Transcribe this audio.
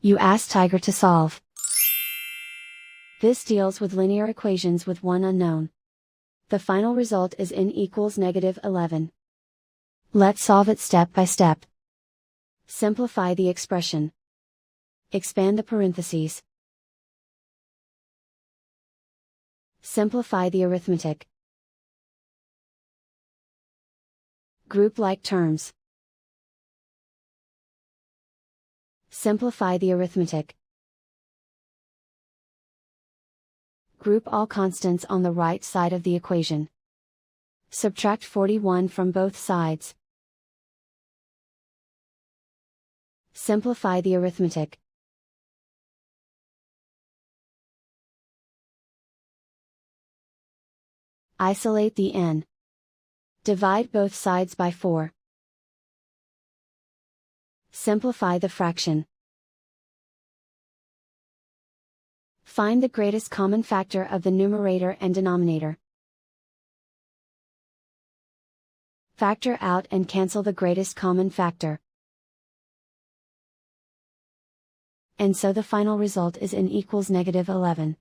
You ask Tiger to solve. This deals with linear equations with one unknown. The final result is n equals -11. Let's solve it step by step. Simplify the expression. Expand the parentheses. Simplify the arithmetic. Group like terms. Simplify the arithmetic. Group all constants on the right side of the equation. Subtract 41 from both sides. Simplify the arithmetic. Isolate the n. Divide both sides by 4. Simplify the fraction. Find the greatest common factor of the numerator and denominator. Factor out and cancel the greatest common factor. And so the final result is n equals -11.